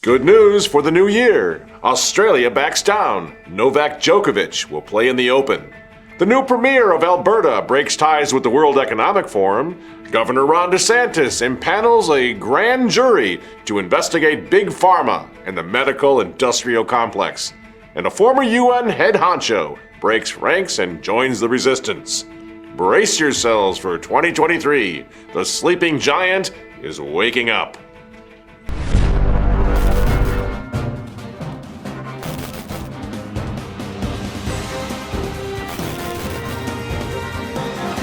Good news for the new year. Australia backs down. Novak Djokovic will play in the Open. The new premier of Alberta breaks ties with the World Economic Forum. Governor Ron DeSantis impanels a grand jury to investigate Big Pharma and the medical industrial complex. And a former UN head honcho breaks ranks and joins the resistance. Brace yourselves for 2023. The sleeping giant is waking up.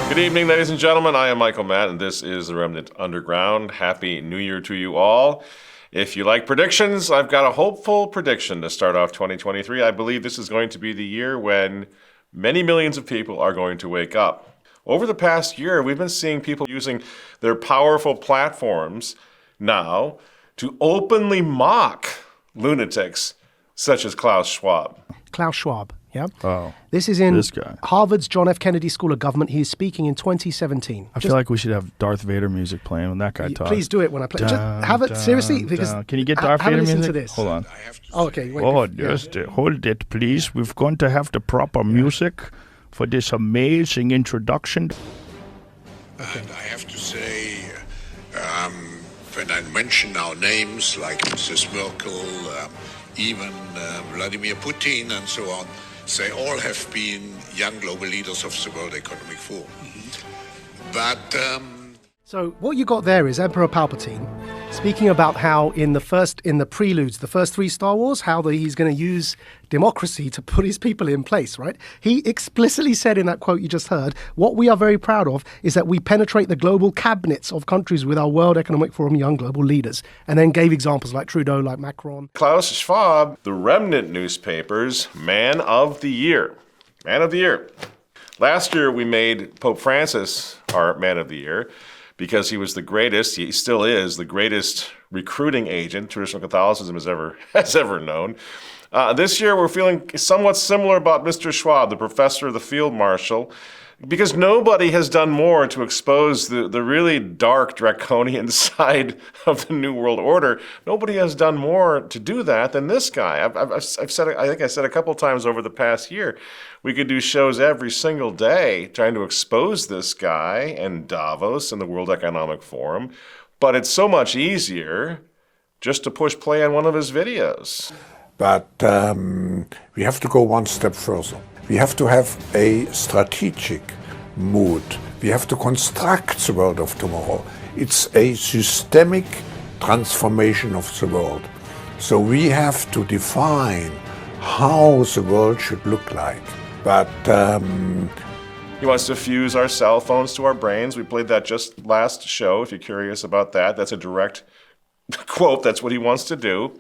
Good evening, ladies and gentlemen. I am Michael Matt, and this is the Remnant Underground. Happy New Year to you all. If you like predictions, I've got a hopeful prediction to start off 2023. I believe this is going to be the year when many millions of people are going to wake up. Over the past year, we've been seeing people using their powerful platforms now to openly mock lunatics such as Klaus Schwab. Klaus Schwab, yeah? Oh, this is in this guy. Harvard's John F. Kennedy School of Government. He is speaking in 2017. I feel like we should have Darth Vader music playing when that guy talks. Please do it when I play. Just have it, seriously. Because Can you get Darth Vader music? Listen to this. Hold on. Oh, okay. Wait, Hold it, please. We're going to have the proper music for this amazing introduction. And I have to say, when I mention now names like Mrs. Merkel, even Vladimir Putin and so on, they all have been young global leaders of the World Economic Forum. But so what you got there is Emperor Palpatine speaking about how in the preludes, the first three Star Wars, how he's going to use democracy to put his people in place, right? He explicitly said in that quote you just heard, what we are very proud of is that we penetrate the global cabinets of countries with our World Economic Forum young global leaders, and then gave examples like Trudeau, like Macron. Klaus Schwab, the Remnant newspaper's Man of the Year. Man of the Year. Last year we made Pope Francis our Man of the Year, because he was the greatest, he still is, the greatest recruiting agent traditional Catholicism has ever known. This year we're feeling somewhat similar about Mr. Schwab, the professor, the field marshal, because nobody has done more to expose the really dark, draconian side of the New World Order. Nobody has done more to do that than this guy. I've said, I think I said a couple times over the past year, we could do shows every single day trying to expose this guy and Davos and the World Economic Forum. But it's so much easier just to push play on one of his videos. But we have to go one step further. We have to have a strategic mood. We have to construct the world of tomorrow. It's a systemic transformation of the world. So we have to define how the world should look like. But he wants to fuse our cell phones to our brains. We played that just last show, if you're curious about that. That's a direct quote. That's what he wants to do.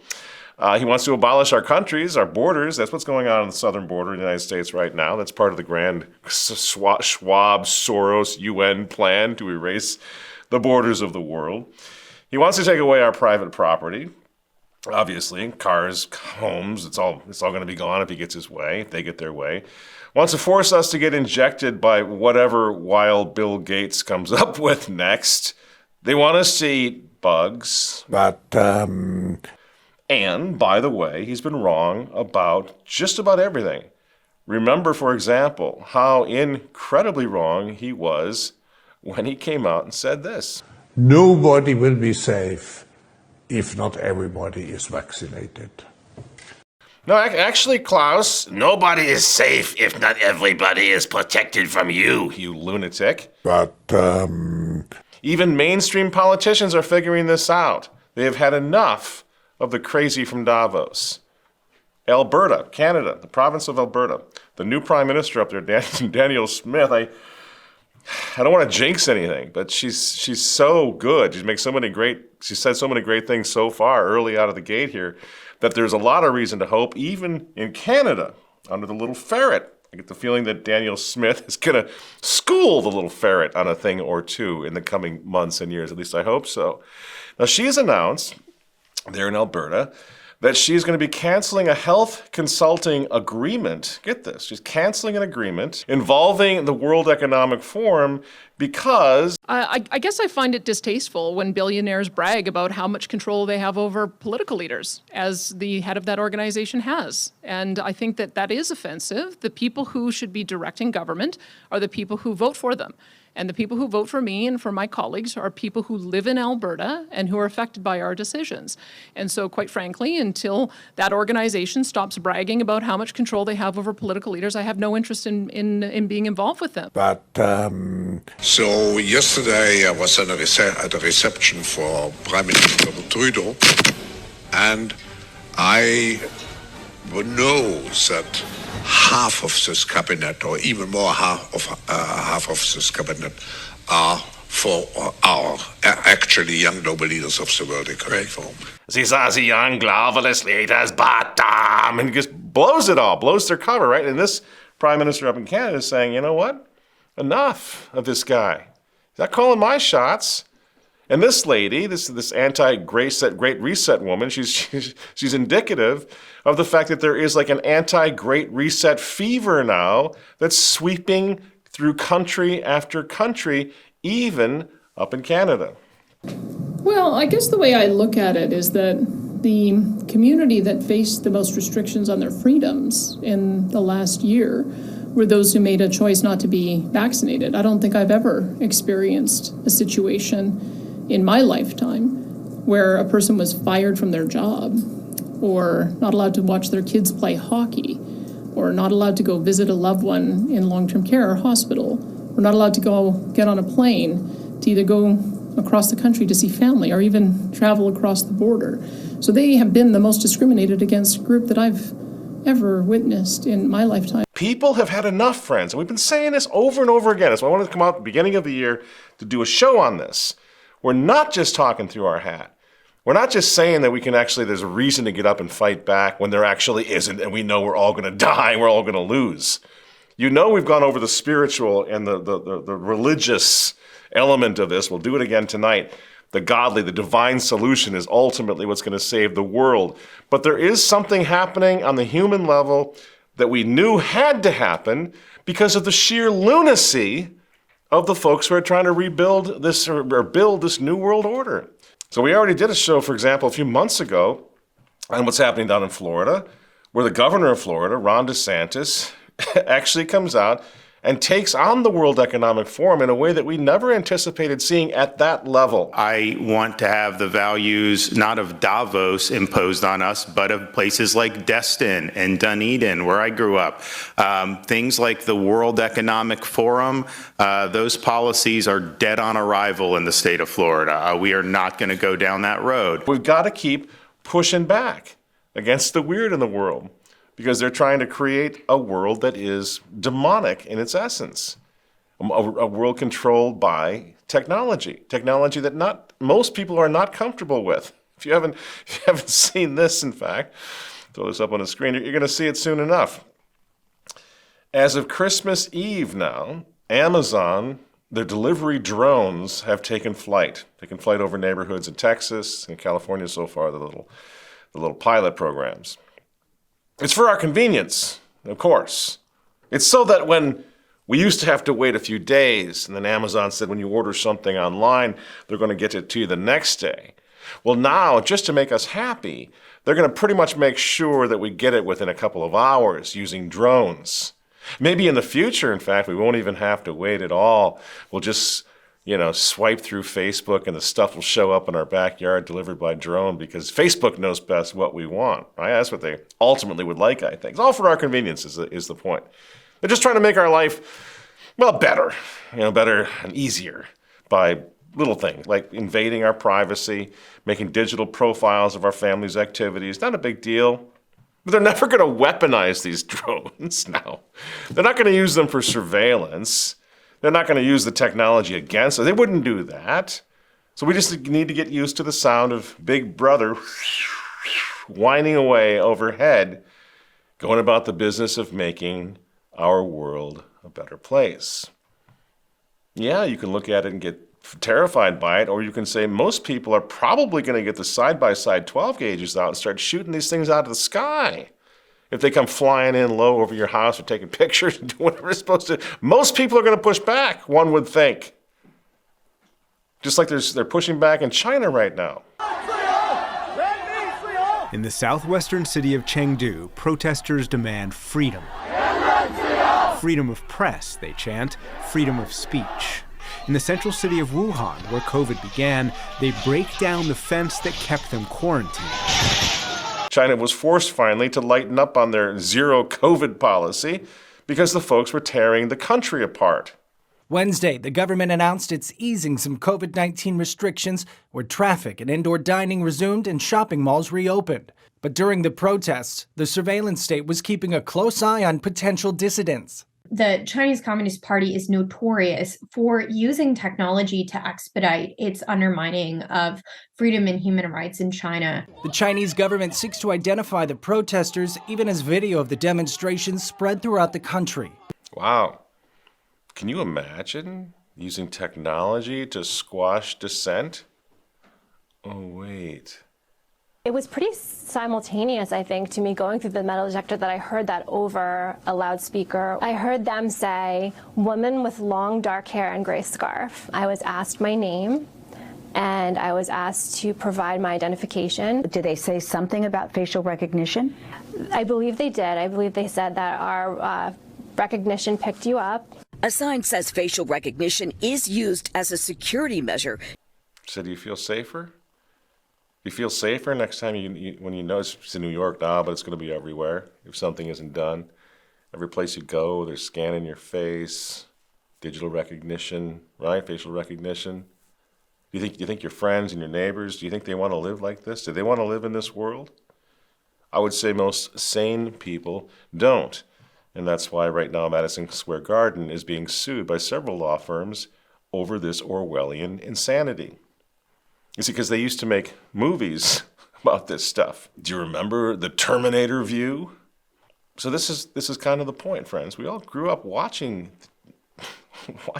He wants to abolish our countries, our borders. That's what's going on the southern border of the United States right now. That's part of the grand Schwab, Soros, UN plan to erase the borders of the world. He wants to take away our private property. Obviously, cars, homes, it's all going to be gone if he gets his way, if they get their way. Wants to force us to get injected by whatever wild Bill Gates comes up with next. They want us to eat bugs. But And, by the way, he's been wrong about just about everything. Remember, for example, how incredibly wrong he was when he came out and said this. nobody will be safe if not everybody is vaccinated. No, actually, Klaus, nobody is safe if not everybody is protected from you, you lunatic. But Even mainstream politicians are figuring this out. They have had enough of the crazy from Davos. Alberta, Canada, the province of Alberta, the new prime minister up there, Danielle Smith, I don't want to jinx anything, but she's so good. She said so many great things so far early out of the gate here that there's a lot of reason to hope, even in Canada, under the little ferret. I get the feeling that Danielle Smith is going to school the little ferret on a thing or two in the coming months and years. At least I hope so. Now, she has announced there in Alberta that she's going to be canceling a health consulting agreement. Get this, she's canceling an agreement involving the World Economic Forum because... I guess I find it distasteful when billionaires brag about how much control they have over political leaders, as the head of that organization has. And I think that that is offensive. The people who should be directing government are the people who vote for them. And the people who vote for me and for my colleagues are people who live in Alberta and who are affected by our decisions. And so, quite frankly, until that organization stops bragging about how much control they have over political leaders, I have no interest in being involved with them. But so yesterday I was at a reception for Prime Minister Trudeau, and I know that half of this cabinet, or even more half of this cabinet, are for our actually young global leaders of the World Economic Forum. These are the young globalist leaders, but and he just blows it all, blows their cover, right? And this prime minister up in Canada is saying, you know what? Enough of this guy. He's not calling my shots. And this lady, this anti-Great Reset woman, she's indicative of the fact that there is like an anti-Great Reset fever now that's sweeping through country after country, even up in Canada. Well, I guess the way I look at it is that the community that faced the most restrictions on their freedoms in the last year were those who made a choice not to be vaccinated. I don't think I've ever experienced a situation in my lifetime where a person was fired from their job, or not allowed to watch their kids play hockey, or not allowed to go visit a loved one in long-term care or hospital, or not allowed to go get on a plane to either go across the country to see family or even travel across the border. So they have been the most discriminated against group that I've ever witnessed in my lifetime. People have had enough, friends, and we've been saying this over and over again. That's why I wanted to come out at the beginning of the year to do a show on this. We're not just talking through our hat. We're not just saying that there's a reason to get up and fight back when there actually isn't, and we know we're all going to die, we're all going to lose. You know we've gone over the spiritual and the religious element of this. We'll do it again tonight. The godly, the divine solution is ultimately what's going to save the world. But there is something happening on the human level that we knew had to happen because of the sheer lunacy of the folks who are trying to rebuild this or build this new world order. So we already did a show, for example, a few months ago on what's happening down in Florida, where the governor of Florida, Ron DeSantis, actually comes out and takes on the World Economic Forum in a way that we never anticipated seeing at that level. I want to have the values not of Davos imposed on us, but of places like Destin and Dunedin, where I grew up. Things like the World Economic Forum, those policies are dead on arrival in the state of Florida. We are not going to go down that road. We've got to keep pushing back against the weird in the world, because they're trying to create a world that is demonic in its essence, a world controlled by technology that most people are not comfortable with. If you haven't seen this, in fact, throw this up on the screen, you're going to see it soon enough. As of Christmas Eve now, Amazon, their delivery drones have taken flight over neighborhoods in Texas and California so far, the little pilot programs. It's for our convenience, of course. It's so that when we used to have to wait a few days, and then Amazon said when you order something online, they're going to get it to you the next day. Well, now, just to make us happy, they're going to pretty much make sure that we get it within a couple of hours using drones. Maybe in the future, in fact, we won't even have to wait at all. We'll just swipe through Facebook and the stuff will show up in our backyard delivered by drone because Facebook knows best what we want. Right? That's what they ultimately would like, I think. It's all for our convenience is the point. They're just trying to make our life, better, better and easier by little things like invading our privacy, making digital profiles of our family's activities. Not a big deal. But they're never going to weaponize these drones now. They're not going to use them for surveillance. They're not going to use the technology against us. They wouldn't do that. So we just need to get used to the sound of Big Brother whining away overhead, going about the business of making our world a better place. Yeah, you can look at it and get terrified by it, or you can say most people are probably going to get the side-by-side 12 gauges out and start shooting these things out of the sky. If they come flying in low over your house or taking pictures and doing whatever it's supposed to, most people are going to push back, one would think. Just like they're pushing back in China right now. In the southwestern city of Chengdu, protesters demand freedom. Freedom of press, they chant, freedom of speech. In the central city of Wuhan, where COVID began, they break down the fence that kept them quarantined. China was forced finally to lighten up on their zero COVID policy because the folks were tearing the country apart. Wednesday, the government announced it's easing some COVID-19 restrictions where traffic and indoor dining resumed and shopping malls reopened. But during the protests, the surveillance state was keeping a close eye on potential dissidents. The Chinese Communist Party is notorious for using technology to expedite its undermining of freedom and human rights in China. The Chinese government seeks to identify the protesters even as video of the demonstrations spread throughout the country. Wow. Can you imagine using technology to squash dissent? Oh, wait. It was pretty simultaneous, I think, to me going through the metal detector that I heard that over a loudspeaker. I heard them say, "Woman with long dark hair and gray scarf." I was asked my name, and I was asked to provide my identification. Did they say something about facial recognition? I believe they did. I believe they said that our recognition picked you up. A sign says facial recognition is used as a security measure. So do you feel safer? Do you feel safer next time when you know it's in New York now, but it's going to be everywhere if something isn't done? Every place you go, they're scanning your face, digital recognition, right? Facial recognition. Do you think your friends and your neighbors, do you think they want to live like this? Do they want to live in this world? I would say most sane people don't. And that's why right now Madison Square Garden is being sued by several law firms over this Orwellian insanity. You see, because they used to make movies about this stuff. Do you remember the Terminator view? So this is kind of the point, friends. We all grew up watching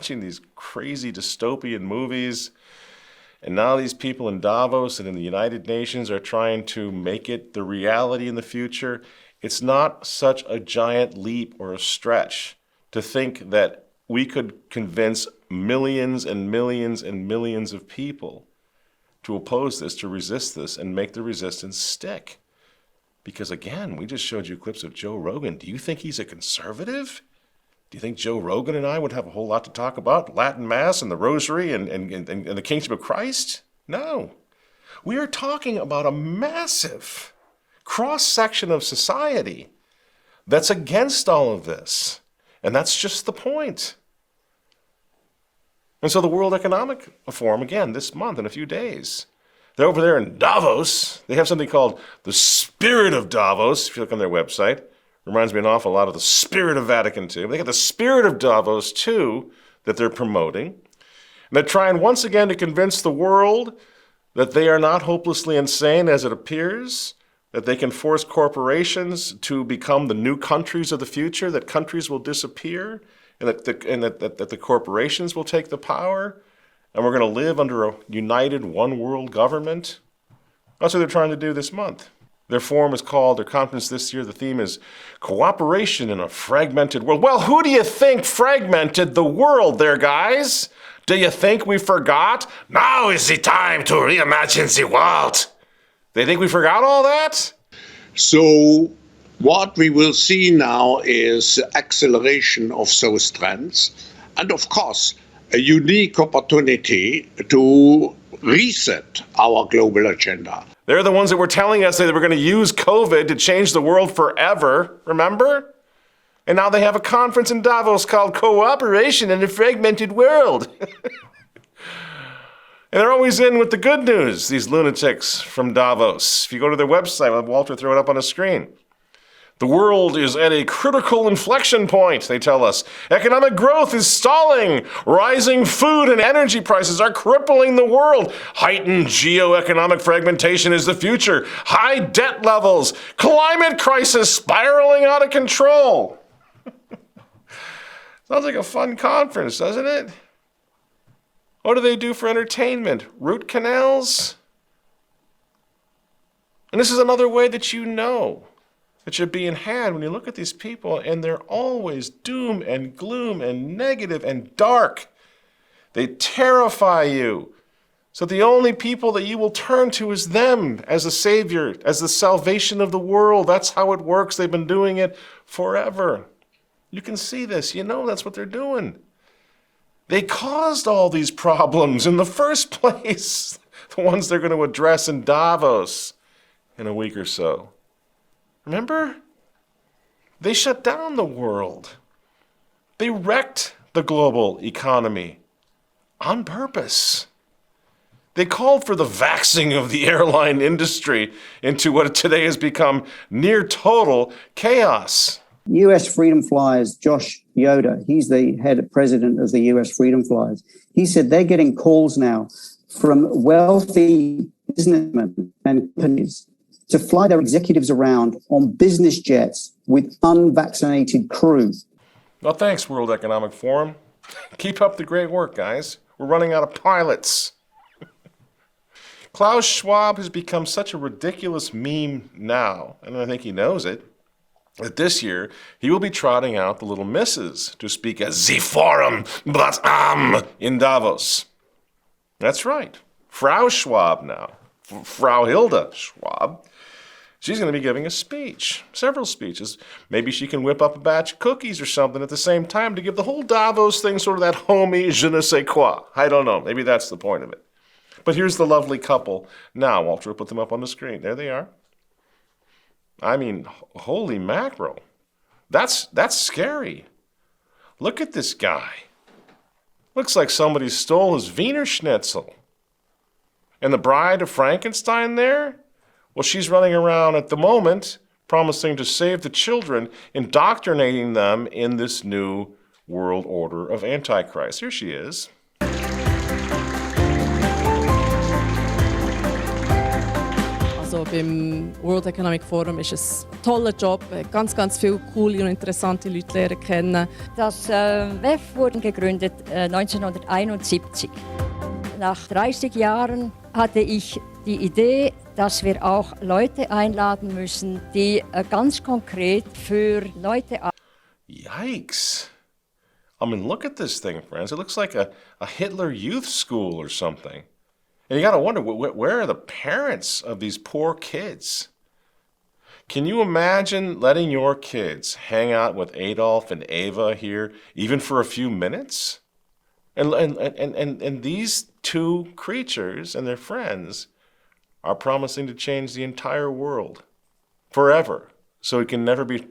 these crazy dystopian movies, and now these people in Davos and in the United Nations are trying to make it the reality in the future. It's not such a giant leap or a stretch to think that we could convince millions and millions and millions of people to oppose this, to resist this, and make the resistance stick. Because again, we just showed you clips of Joe Rogan. Do you think he's a conservative? Do you think Joe Rogan and I would have a whole lot to talk about? Latin Mass and the Rosary and the Kingship of Christ? No. We are talking about a massive cross-section of society that's against all of this. And that's just the point. And so the World Economic Forum, again, this month, in a few days, they're over there in Davos. They have something called the Spirit of Davos, if you look on their website. Reminds me an awful lot of the Spirit of Vatican II. They got the Spirit of Davos, too, that they're promoting. And they're trying once again to convince the world that they are not hopelessly insane as it appears, that they can force corporations to become the new countries of the future, that countries will disappear, and that the corporations will take the power, and we're going to live under a united one-world government. That's what they're trying to do this month. Their forum is called, their conference this year, the theme is Cooperation in a Fragmented World. Well, who do you think fragmented the world there, guys? Do you think we forgot? Now is the time to reimagine the world. They think we forgot all that? So what we will see now is acceleration of those trends, and of course, a unique opportunity to reset our global agenda. They're the ones that were telling us that they were going to use COVID to change the world forever, remember? And now they have a conference in Davos called Cooperation in a Fragmented World. And they're always in with the good news, these lunatics from Davos. If you go to their website, I'll have Walter throw it up on the screen. The world is at a critical inflection point, they tell us. Economic growth is stalling. Rising food and energy prices are crippling the world. Heightened geoeconomic fragmentation is the future. High debt levels. Climate crisis spiraling out of control. Sounds like a fun conference, doesn't it? What do they do for entertainment? Root canals? And this is another way that you know that you're being had when you look at these people and they're always doom and gloom and negative and dark. They terrify you. So the only people that you will turn to is them as a savior, as the salvation of the world. That's how it works. They've been doing it forever. You can see this. You know that's what they're doing. They caused all these problems in the first place. The ones they're going to address in Davos in a week or so. Remember? They shut down the world. They wrecked the global economy on purpose. They called for the vaxing of the airline industry into what today has become near total chaos. US Freedom Flyers, Josh Yoder, he's the head president of the US Freedom Flyers. He said they're getting calls now from wealthy businessmen and companies to fly their executives around on business jets with unvaccinated crew. Well, thanks, World Economic Forum. Keep up the great work, guys. We're running out of pilots. Klaus Schwab has become such a ridiculous meme now, and I think he knows it, that this year he will be trotting out the little misses to speak at the Forum but in Davos. That's right. Frau Schwab now. Frau Hilda Schwab. She's going to be giving a speech, several speeches. Maybe she can whip up a batch of cookies or something at the same time to give the whole Davos thing sort of that homey je ne sais quoi. I don't know. Maybe that's the point of it. But here's the lovely couple. Now, Walter will put them up on the screen. There they are. I mean, holy mackerel. That's scary. Look at this guy. Looks like somebody stole his Wiener Schnitzel. And the bride of Frankenstein there? Well, she's running around at the moment promising to save the children, indoctrinating them in this new world order of Antichrist. Here she is. Also beim World Economic Forum ist es ein toller Job, ganz viele coole und interessante Leute lernen kennen. Das WEF wurde gegründet 1971. Nach 30 Jahren hatte ich die Idee, dass wir auch Leute einladen müssen, die ganz konkret für Leute. Yikes. I mean, look at this thing, friends. It looks like a Hitler youth school or something. And you got to wonder, where are the parents of these poor kids? Can you imagine letting your kids hang out with Adolf and Eva here, even for a few minutes? And these two creatures and their friends are promising to change the entire world forever, so it can never be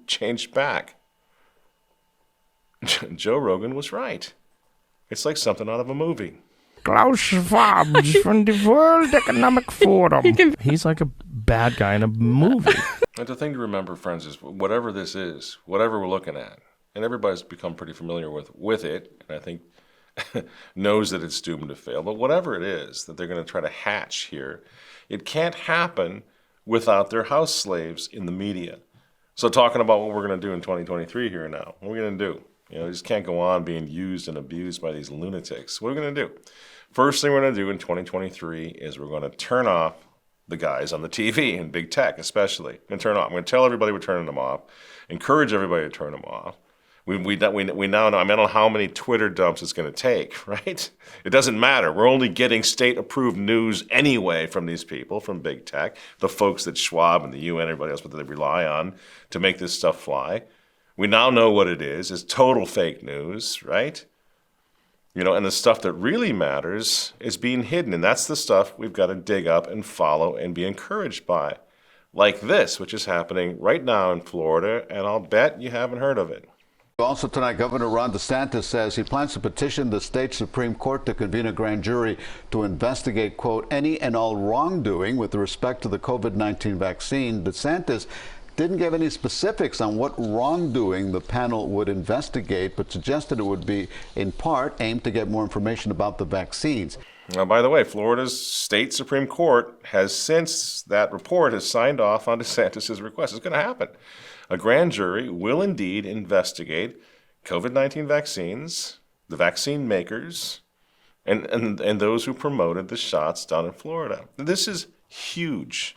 changed back. Joe Rogan was right. It's like something out of a movie. Klaus Schwab from the World Economic Forum. He's like a bad guy in a movie. And the thing to remember, friends, is whatever this is, whatever we're looking at, and everybody's become pretty familiar with it, and I think knows that it's doomed to fail, but whatever it is that they're going to try to hatch here, it can't happen without their house slaves in the media. So talking about what we're going to do in 2023 here now, what are we going to do? You know, we just can't go on being used and abused by these lunatics. What are we going to do? First thing we're going to do in 2023 is we're going to turn off the guys on the TV and big tech especially. I'm going to tell everybody we're turning them off, encourage everybody to turn them off. We now know, I don't know how many Twitter dumps it's going to take, right? It doesn't matter. We're only getting state-approved news anyway from these people, from big tech, the folks that Schwab and the UN, everybody else, what they rely on to make this stuff fly. We now know what it is. It's total fake news, right? You know, and the stuff that really matters is being hidden, and that's the stuff we've got to dig up and follow and be encouraged by. Like this, which is happening right now in Florida, and I'll bet you haven't heard of it. Also tonight, Governor Ron DeSantis says he plans to petition the state Supreme Court to convene a grand jury to investigate, quote, any and all wrongdoing with respect to the COVID-19 vaccine. DeSantis didn't give any specifics on what wrongdoing the panel would investigate, but suggested it would be, in part, aimed to get more information about the vaccines. Now, by the way, Florida's state Supreme Court has, since that report, has signed off on DeSantis' request. It's going to happen. A grand jury will indeed investigate COVID-19 vaccines, the vaccine makers, and those who promoted the shots down in Florida. This is huge.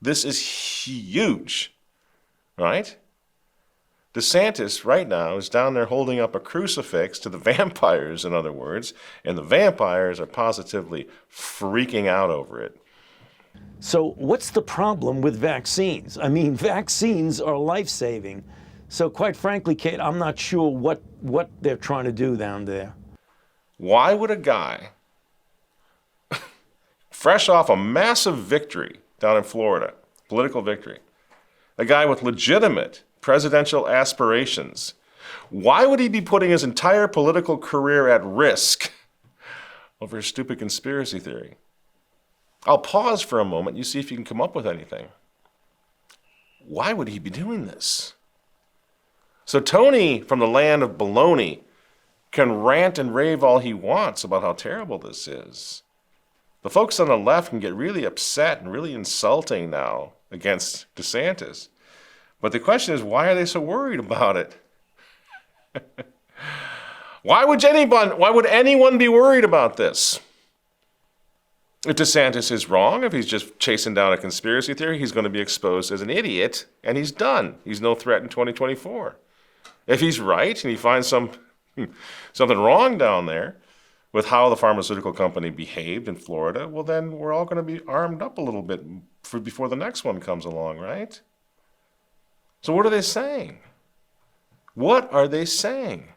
This is huge, right? DeSantis right now is down there holding up a crucifix to the vampires, in other words, and the vampires are positively freaking out over it. So what's the problem with vaccines? I mean, vaccines are life-saving. So quite frankly, Kate, I'm not sure what they're trying to do down there. Why would a guy, fresh off a massive victory down in Florida, political victory, a guy with legitimate presidential aspirations, why would he be putting his entire political career at risk over a stupid conspiracy theory? I'll pause for a moment. You see if you can come up with anything. Why would he be doing this? So Tony from the land of baloney can rant and rave all he wants about how terrible this is. The folks on the left can get really upset and really insulting now against DeSantis. But the question is, why are they so worried about it? Why would anyone be worried about this? If DeSantis is wrong, if he's just chasing down a conspiracy theory, he's going to be exposed as an idiot, and he's done. He's no threat in 2024. If he's right and he finds something wrong down there with how the pharmaceutical company behaved in Florida, well, then we're all going to be armed up a little bit before the next one comes along, right? So what are they saying? What are they saying?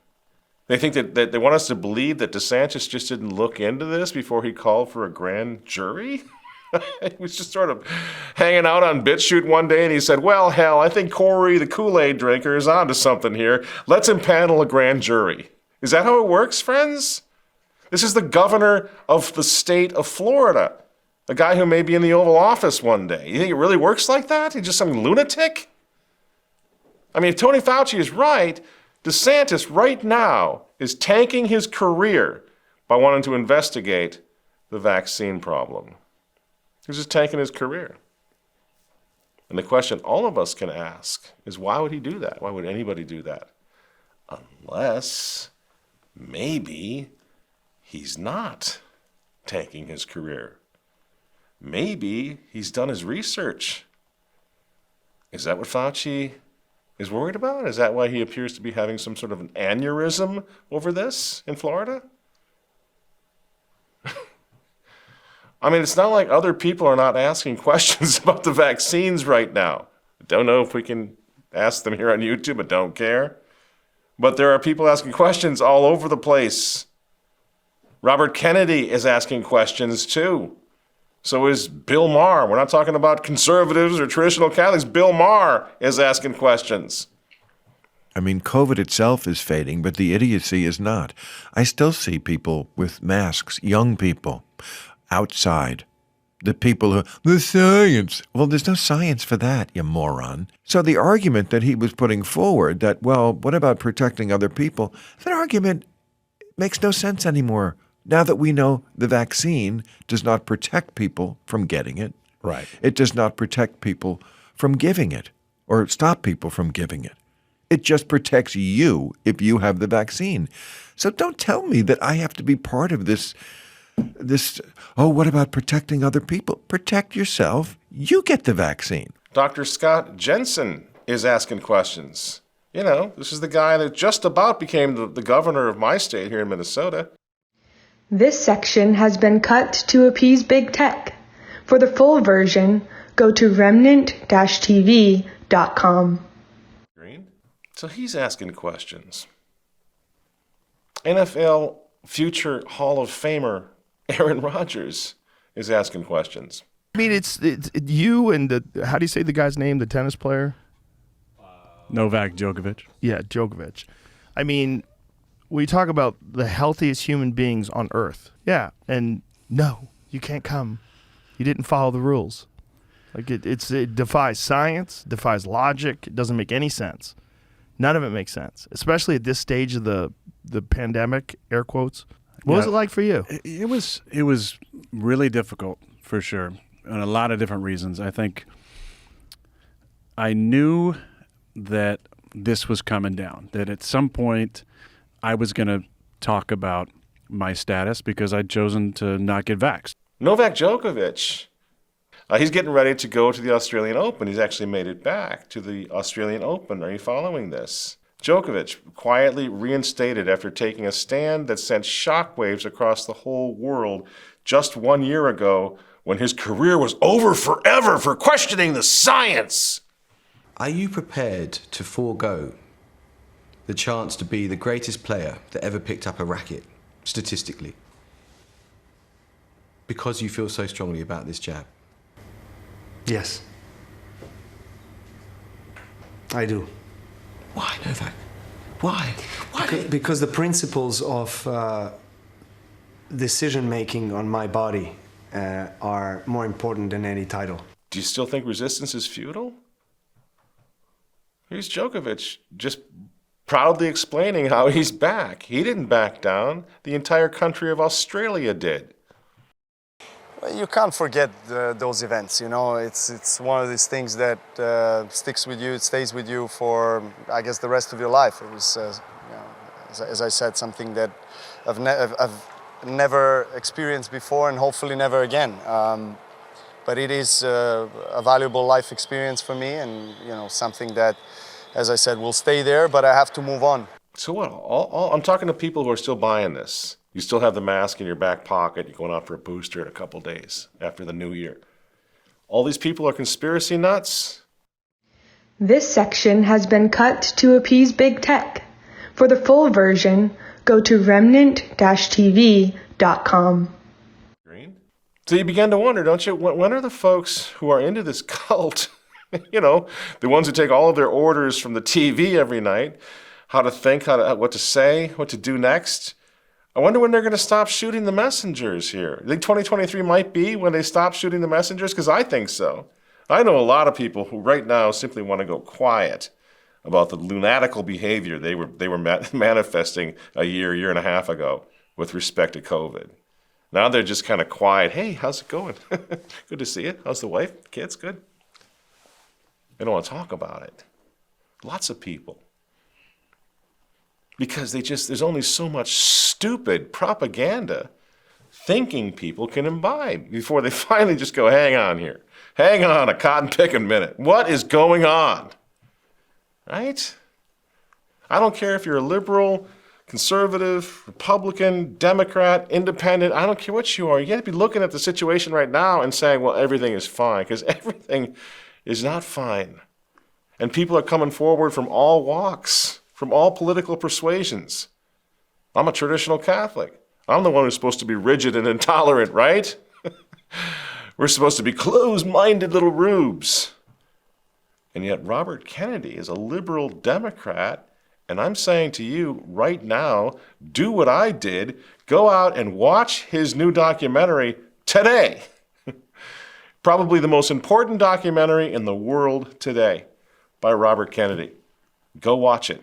They think that they want us to believe that DeSantis just didn't look into this before he called for a grand jury? He was just sort of hanging out on BitChute one day and he said, well, hell, I think Corey, the Kool-Aid drinker, is onto something here. Let's impanel a grand jury. Is that how it works, friends? This is the governor of the state of Florida, a guy who may be in the Oval Office one day. You think it really works like that? He's just some lunatic? I mean, if Tony Fauci is right, DeSantis right now is tanking his career by wanting to investigate the vaccine problem. He's just tanking his career. And the question all of us can ask is, why would he do that? Why would anybody do that? Unless maybe he's not tanking his career. Maybe he's done his research. Is that what Fauci is worried about? Is that why he appears to be having some sort of an aneurysm over this in Florida? I mean, it's not like other people are not asking questions about the vaccines right now. I don't know if we can ask them here on YouTube, I don't care. But there are people asking questions all over the place. Robert Kennedy is asking questions too. So is Bill Maher. We're not talking about conservatives or traditional Catholics. Bill Maher is asking questions. I mean, COVID itself is fading, but the idiocy is not. I still see people with masks, young people, outside. The people who, the science. Well, there's no science for that, you moron. So the argument that he was putting forward that, well, what about protecting other people? That argument makes no sense anymore. Now that we know the vaccine does not protect people from getting it. Right. It does not protect people from giving it or stop people from giving it. It just protects you if you have the vaccine. So don't tell me that I have to be part of this, oh, what about protecting other people? Protect yourself. You get the vaccine. Dr. Scott Jensen is asking questions. You know, this is the guy that just about became the governor of my state here in Minnesota. This section has been cut to appease big tech. For the full version, go to remnant-tv.com. So he's asking questions. NFL future Hall of Famer Aaron Rodgers is asking questions. I mean, it's you and how do you say the guy's name, the tennis player? Novak Djokovic. Yeah, Djokovic. I mean, we talk about the healthiest human beings on earth. Yeah, and no, you can't come. You didn't follow the rules. Like it defies science, defies logic. It doesn't make any sense. None of it makes sense, especially at this stage of the pandemic, air quotes. What was it like for you? It was really difficult, for sure, on a lot of different reasons. I think I knew that this was coming down, that at some point I was going to talk about my status because I'd chosen to not get vaxxed. Novak Djokovic, he's getting ready to go to the Australian Open. He's actually made it back to the Australian Open. Are you following this? Djokovic quietly reinstated after taking a stand that sent shockwaves across the whole world just 1 year ago when his career was over forever for questioning the science. Are you prepared to forego the chance to be the greatest player that ever picked up a racket, statistically, because you feel so strongly about this jab? Yes. I do. Why, Novak? Why? Because the principles of decision-making on my body are more important than any title. Do you still think resistance is futile? Here's Djokovic just proudly explaining how he's back. He didn't back down. The entire country of Australia did. Well, you can't forget those events, you know. It's one of these things that sticks with you, it stays with you for, I guess, the rest of your life. It was, you know, as I said, something that I've never experienced before and hopefully never again. But it is a valuable life experience for me, and you know, something that, as I said, will stay there, but I have to move on. So what? I'm talking to people who are still buying this. You still have the mask in your back pocket. You're going out for a booster in a couple days after the new year. All these people are conspiracy nuts? This section has been cut to appease big tech. For the full version, go to remnant-tv.com. So you begin to wonder, don't you? When are the folks who are into this cult, you know, the ones who take all of their orders from the TV every night, how to think, what to say, what to do next? I wonder when they're going to stop shooting the messengers here. I think 2023 might be when they stop shooting the messengers, because I think so. I know a lot of people who right now simply want to go quiet about the lunatical behavior they were manifesting a year and a half ago with respect to COVID. Now they're just kind of quiet. Hey, how's it going? Good to see you. How's the wife? Kids? Good? They don't want to talk about it. Lots of people. Because there's only so much stupid propaganda thinking people can imbibe before they finally just go, hang on here. Hang on a cotton picking minute. What is going on? Right? I don't care if you're a liberal, conservative, Republican, Democrat, independent, I don't care what you are. You got to be looking at the situation right now and saying, well, everything is fine, because everything is not fine. And people are coming forward from all walks, from all political persuasions. I'm a traditional Catholic. I'm the one who's supposed to be rigid and intolerant, right? We're supposed to be closed-minded little rubes. And yet Robert Kennedy is a liberal Democrat. And I'm saying to you right now, do what I did. Go out and watch his new documentary today. Probably the most important documentary in the world today by Robert Kennedy. Go watch it.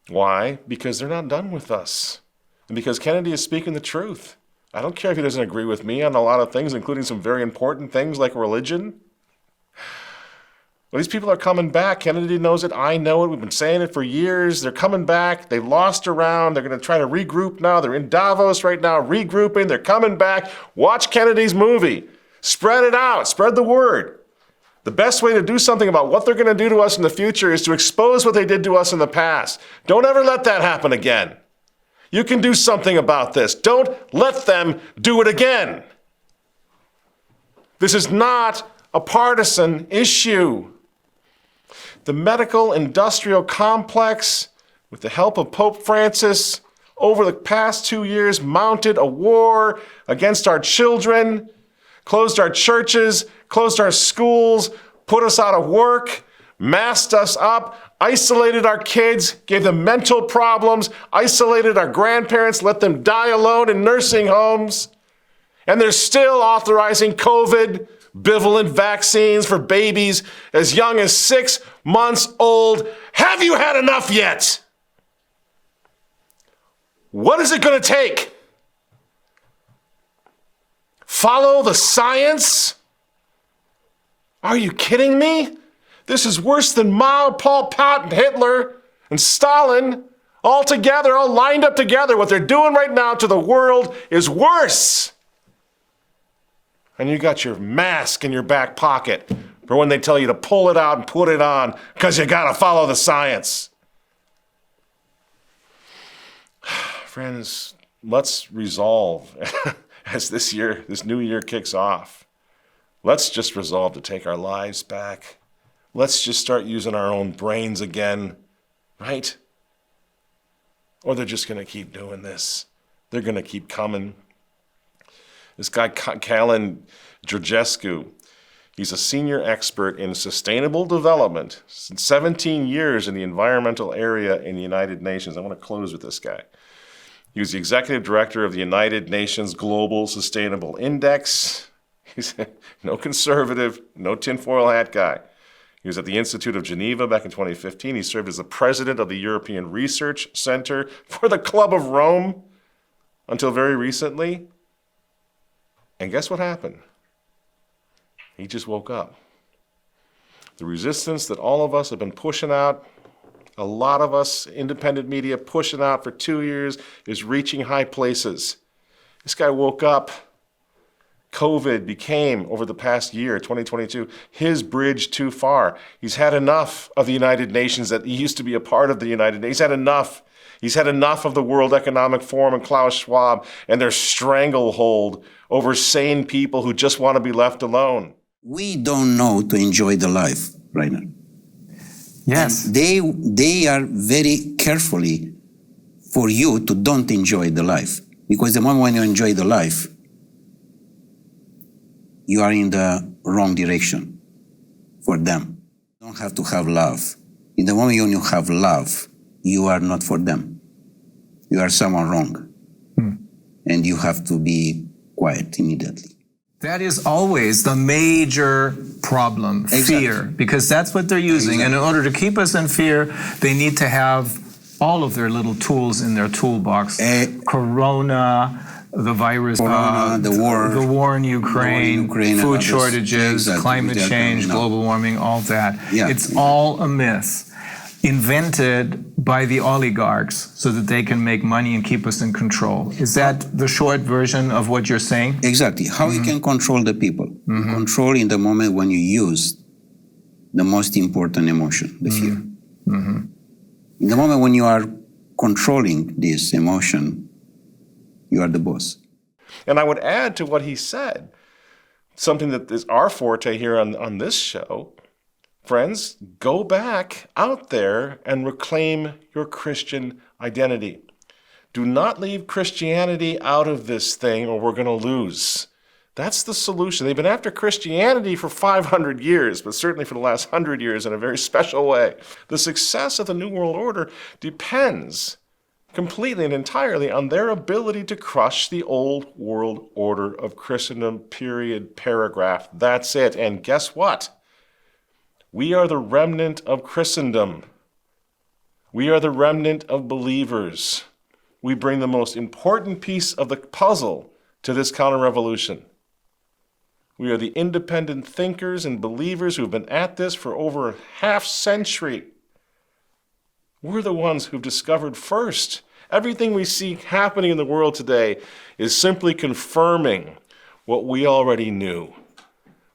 Why? Because they're not done with us. And because Kennedy is speaking the truth. I don't care if he doesn't agree with me on a lot of things, including some very important things like religion. Well, these people are coming back. Kennedy knows it. I know it. We've been saying it for years. They're coming back. They've lost around. They're going to try to regroup now. They're in Davos right now, regrouping. They're coming back. Watch Kennedy's movie. Spread it out. Spread the word. The best way to do something about what they're going to do to us in the future is to expose what they did to us in the past. Don't ever let that happen again. You can do something about this. Don't let them do it again. This is not a partisan issue. The medical industrial complex, with the help of Pope Francis, over the past 2 years mounted a war against our children, closed our churches, closed our schools, put us out of work, masked us up, isolated our kids, gave them mental problems, isolated our grandparents, let them die alone in nursing homes. And they're still authorizing COVID bivalent vaccines for babies as young as 6 months old. Have you had enough yet? What is it going to take? Follow the science? Are you kidding me? This is worse than Mao, Pol Pot, and Hitler, and Stalin. All together, all lined up together. What they're doing right now to the world is worse. And you got your mask in your back pocket for when they tell you to pull it out and put it on because you got to follow the science. Friends, let's resolve as this new year kicks off. Let's just resolve to take our lives back. Let's just start using our own brains again, right? Or they're just going to keep doing this. They're going to keep coming. This guy, Callan Georgescu, he's a senior expert in sustainable development, 17 years in the environmental area in the United Nations. I want to close with this guy. He was the executive director of the United Nations Global Sustainable Index. He's no conservative, no tinfoil hat guy. He was at the Institute of Geneva back in 2015. He served as the president of the European Research Center for the Club of Rome until very recently. And guess what happened? He just woke up. The resistance that all of us have been pushing out, a lot of us, independent media, pushing out for 2 years, is reaching high places. This guy woke up. COVID became, over the past year, 2022, his bridge too far. He's had enough of the United Nations, that he used to be a part of the United Nations. He's had enough. He's had enough of the World Economic Forum and Klaus Schwab and their stranglehold over sane people who just want to be left alone. We don't know to enjoy the life right now. Yes. And they are very carefully for you to don't enjoy the life. Because the moment when you enjoy the life, you are in the wrong direction for them. You don't have to have love. In the moment when you have love, you are not for them. You are someone wrong. And you have to be quiet immediately. That is always the major problem, fear, because that's what they're using. And in order to keep us in fear, they need to have all of their little tools in their toolbox. Corona, the virus, the war in Ukraine, food shortages, climate change, global warming, all that. It's all a myth invented by the oligarchs so that they can make money and keep us in control. Is that the short version of what you're saying? Exactly. How you can control the people. Control in the moment when you use the most important emotion, the fear. In the moment when you are controlling this emotion, you are the boss. And I would add to what he said, something that is our forte here on this show. Friends, go back out there and reclaim your Christian identity. Do not leave Christianity out of this thing or we're going to lose. That's the solution. They've been after Christianity for 500 years, but certainly for the last 100 years in a very special way. The success of the New World Order depends completely and entirely on their ability to crush the old world order of Christendom, period, paragraph. That's it. And guess what? We are the remnant of Christendom. We are the remnant of believers. We bring the most important piece of the puzzle to this counter-revolution. We are the independent thinkers and believers who have been at this for over a half century. We're the ones who've discovered first. Everything we see happening in the world today is simply confirming what we already knew,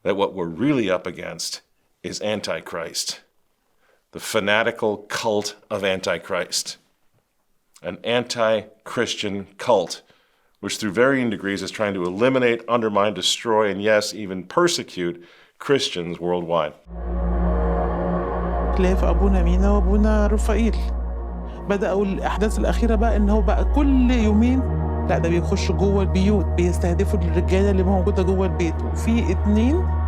that what we're really up against is Antichrist, the fanatical cult of Antichrist, an anti-Christian cult, which through varying degrees is trying to eliminate, undermine, destroy, and yes, even persecute Christians worldwide. خلاف أبونا مينا وأبونا رفائيل بدأوا الأحداث الأخيرة بقى إن هو بقى كل يومين لا ده بيخشوا جوه البيوت بيستهدفوا الرجالة اللي موجودة جوه البيت وفي 2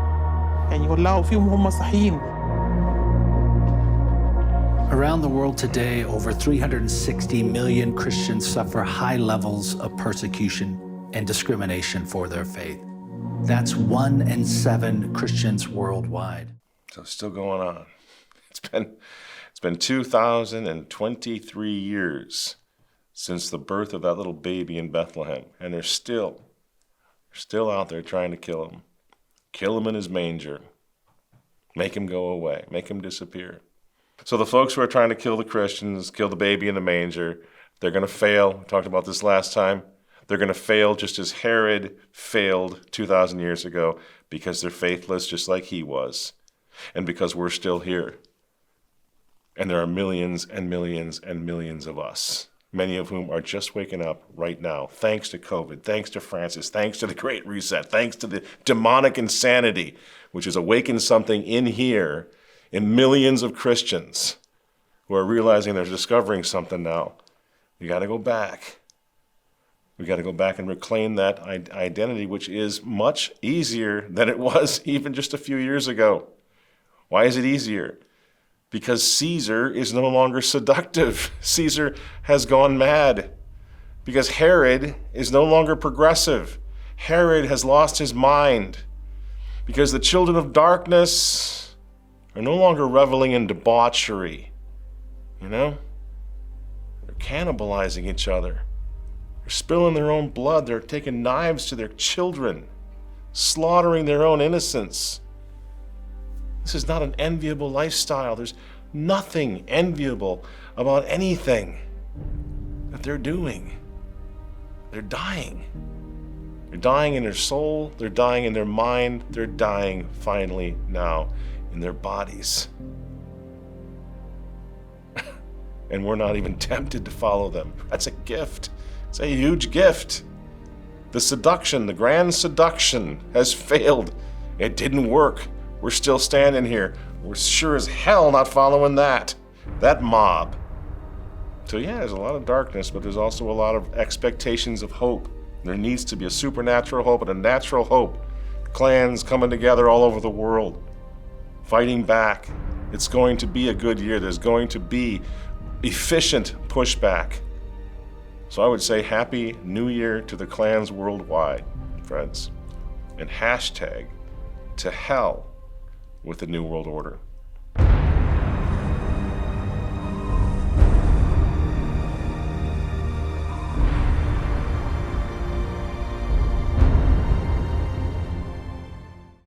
يعني يولعوا فيهم هم صاحيين. Around the world today, over 360 million Christians suffer high levels of persecution and discrimination for their faith. That's 1 in 7 Christians worldwide. So it's still going on. It's been 2,023 years since the birth of that little baby in Bethlehem, and they're still out there trying to kill him. Kill him in his manger. Make him go away. Make him disappear. So the folks who are trying to kill the Christians, kill the baby in the manger, they're going to fail. We talked about this last time. They're going to fail just as Herod failed 2,000 years ago because they're faithless just like he was, and because we're still here. And there are millions and millions and millions of us, many of whom are just waking up right now, thanks to COVID, thanks to Francis, thanks to the Great Reset, thanks to the demonic insanity, which has awakened something in here in millions of Christians who are realizing they're discovering something now. We got to go back. We got to go back and reclaim that identity, which is much easier than it was even just a few years ago. Why is it easier? Because Caesar is no longer seductive. Caesar has gone mad. Because Herod is no longer progressive. Herod has lost his mind. Because the children of darkness are no longer reveling in debauchery. You know? They're cannibalizing each other. They're spilling their own blood. They're taking knives to their children, slaughtering their own innocents. This is not an enviable lifestyle. There's nothing enviable about anything that they're doing. They're dying. They're dying in their soul. They're dying in their mind. They're dying finally now in their bodies. And we're not even tempted to follow them. That's a gift. It's a huge gift. The seduction, the grand seduction has failed. It didn't work. We're still standing here. We're sure as hell not following that mob. So yeah, there's a lot of darkness, but there's also a lot of expectations of hope. There needs to be a supernatural hope and a natural hope. Clans coming together all over the world, fighting back. It's going to be a good year. There's going to be efficient pushback. So I would say Happy New Year to the clans worldwide, friends. And hashtag to hell with the New World Order.